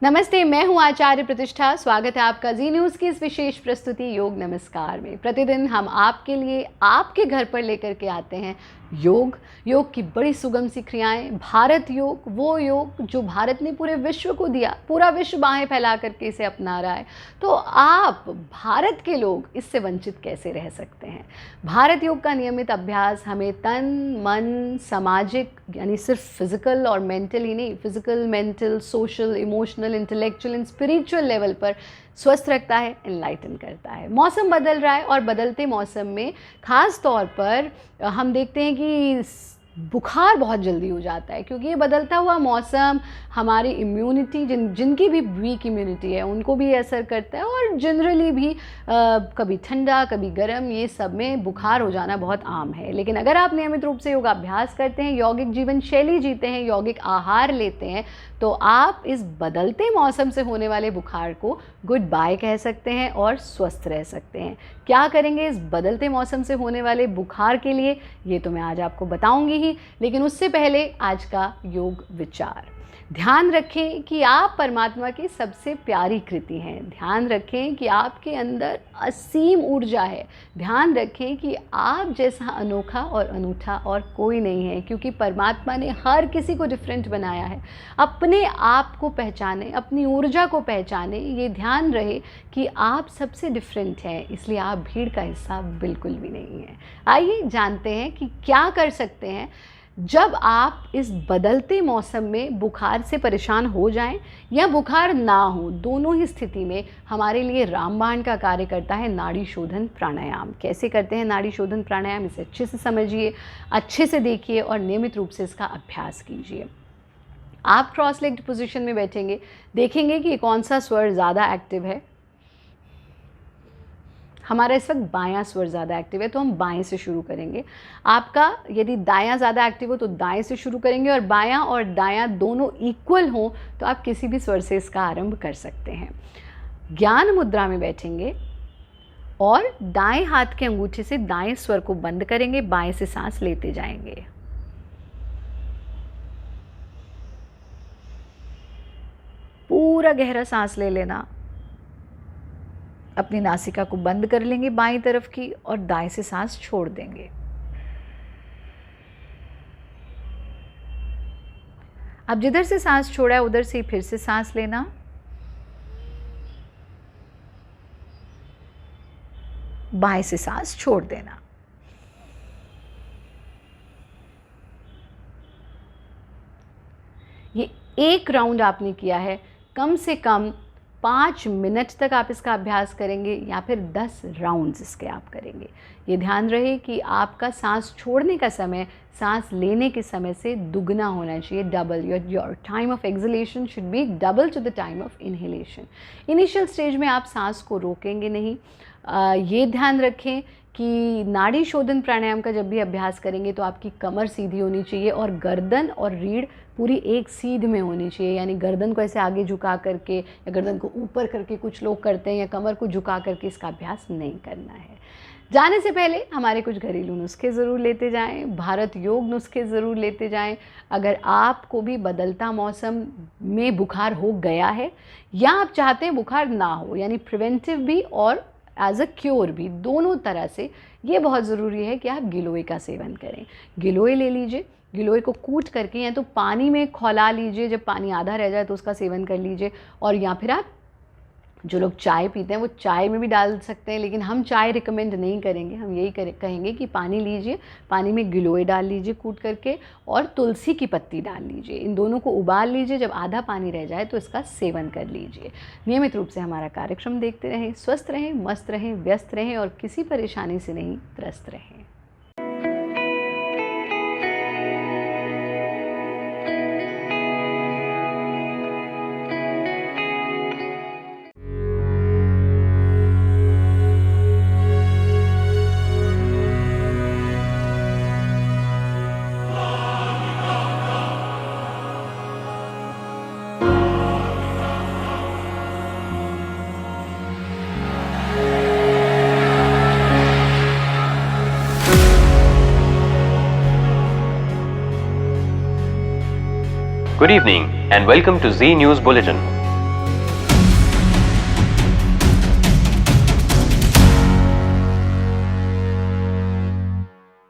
नमस्ते, मैं हूं आचार्य प्रतिष्ठा। स्वागत है आपका जी न्यूज़ की इस विशेष प्रस्तुति योग नमस्कार में। प्रतिदिन हम आपके लिए आपके घर पर लेकर के आते हैं योग की बड़ी सुगम सी क्रियाएं। भारत योग, वो योग जो भारत ने पूरे विश्व को दिया, पूरा विश्व बाहें फैला करके इसे अपना रहा है। तो आप भारत के लोग इससे वंचित कैसे रह सकते हैं? भारत योग का नियमित अभ्यास हमें तन मन सामाजिक यानी सिर्फ फिजिकल और मेंटल ही नहीं, physical mental social emotional intellectual and spiritual level पर स्वस्थ रखता है, एनलाइटन करता है। मौसम बदल रहा है और बदलते मौसम में ख़ास तौर पर हम देखते हैं कि बुखार बहुत जल्दी हो जाता है, क्योंकि ये बदलता हुआ मौसम हमारी इम्यूनिटी जिनकी भी वीक इम्यूनिटी है उनको भी असर करता है, और जनरली भी कभी ठंडा कभी गर्म, ये सब में बुखार हो जाना बहुत आम है। लेकिन अगर आप नियमित रूप से योगाभ्यास करते हैं, यौगिक जीवन शैली जीते हैं, यौगिक आहार लेते हैं, तो आप इस बदलते मौसम से होने वाले बुखार को गुड बाय कह सकते हैं और स्वस्थ रह सकते हैं। क्या करेंगे इस बदलते मौसम से होने वाले बुखार के लिए, ये तो मैं आज आपको बताऊंगी ही, लेकिन उससे पहले आज का योग विचार। ध्यान रखें कि आप परमात्मा की सबसे प्यारी कृति हैं। ध्यान रखें कि आपके अंदर असीम ऊर्जा है। ध्यान रखें कि आप जैसा अनोखा और अनूठा और कोई नहीं है, क्योंकि परमात्मा ने हर किसी को डिफरेंट बनाया है। अपने आप को पहचाने, अपनी ऊर्जा को पहचाने, ये ध्यान रहे कि आप सबसे डिफरेंट हैं, इसलिए आप भीड़ का हिस्सा बिल्कुल भी नहीं है। आइए जानते हैं कि क्या कर सकते हैं जब आप इस बदलते मौसम में बुखार से परेशान हो जाएं या बुखार ना हो। दोनों ही स्थिति में हमारे लिए रामबाण का कार्य करता है नाड़ी शोधन प्राणायाम। कैसे करते हैं नाड़ी शोधन प्राणायाम, इसे अच्छे से समझिए, अच्छे से देखिए और नियमित रूप से इसका अभ्यास कीजिए। आप क्रॉस लेग्ड पोजीशन में बैठेंगे, देखेंगे कि कौन सा स्वर ज़्यादा एक्टिव है। हमारा इस वक्त बायां स्वर ज़्यादा एक्टिव है, तो हम बाएं से शुरू करेंगे। आपका यदि दायां ज़्यादा एक्टिव हो तो दाएं से शुरू करेंगे, और बायां और दायां दोनों इक्वल हो तो आप किसी भी स्वर से इसका आरंभ कर सकते हैं। ज्ञान मुद्रा में बैठेंगे और दाएं हाथ के अंगूठे से दाएं स्वर को बंद करेंगे, बाएं से सांस लेते जाएंगे। पूरा गहरा सांस ले लेना, अपनी नासिका को बंद कर लेंगे बाईं तरफ की, और दाएं से सांस छोड़ देंगे। अब जिधर से सांस छोड़ा है उधर से ही फिर से सांस लेना। बाएं से सांस छोड़ देना। ये एक राउंड आपने किया है। कम से कम 5 मिनट तक आप इसका अभ्यास करेंगे या फिर 10 राउंड्स इसके आप करेंगे। ये ध्यान रहे कि आपका सांस छोड़ने का समय सांस लेने के समय से दुगना होना चाहिए, double. Your time of acceleration should be double two the time of inhalation. Initial stage में आप सांस को रोकेंगे नहीं। ये ध्यान रखें कि नाड़ी शोधन प्राणायाम का जब भी अभ्यास करेंगे तो आपकी कमर सीधी होनी चाहिए और गर्दन और रीढ़ पूरी एक सीध में होनी चाहिए। यानी गर्दन को ऐसे आगे झुका करके या गर्दन को ऊपर करके कुछ लोग करते हैं, या कमर को झुका करके इसका अभ्यास नहीं करना है। जाने से पहले हमारे कुछ घरेलू नुस्खे ज़रूर लेते जाएं, भारत योग नुस्खे ज़रूर लेते जाएं। अगर आपको भी बदलता मौसम में बुखार हो गया है या आप चाहते हैं बुखार ना हो, यानी प्रिवेंटिव भी और एज अ क्योर भी, दोनों तरह से ये बहुत ज़रूरी है कि आप गिलोय का सेवन करें। गिलोय ले लीजिए, गिलोय को कूट करके या तो पानी में खौला लीजिए, जब पानी आधा रह जाए तो उसका सेवन कर लीजिए, और या फिर आप जो लोग चाय पीते हैं वो चाय में भी डाल सकते हैं, लेकिन हम चाय रिकमेंड नहीं करेंगे। हम यही कहेंगे कि पानी लीजिए, पानी में गिलोय डाल लीजिए कूट करके, और तुलसी की पत्ती डाल लीजिए। इन दोनों को उबाल लीजिए, जब आधा पानी रह जाए तो इसका सेवन कर लीजिए। नियमित रूप से हमारा कार्यक्रम देखते रहें, स्वस्थ रहें, मस्त रहें, व्यस्त रहें और किसी परेशानी से नहीं त्रस्त रहें। Good evening and welcome to Z News Bulletin.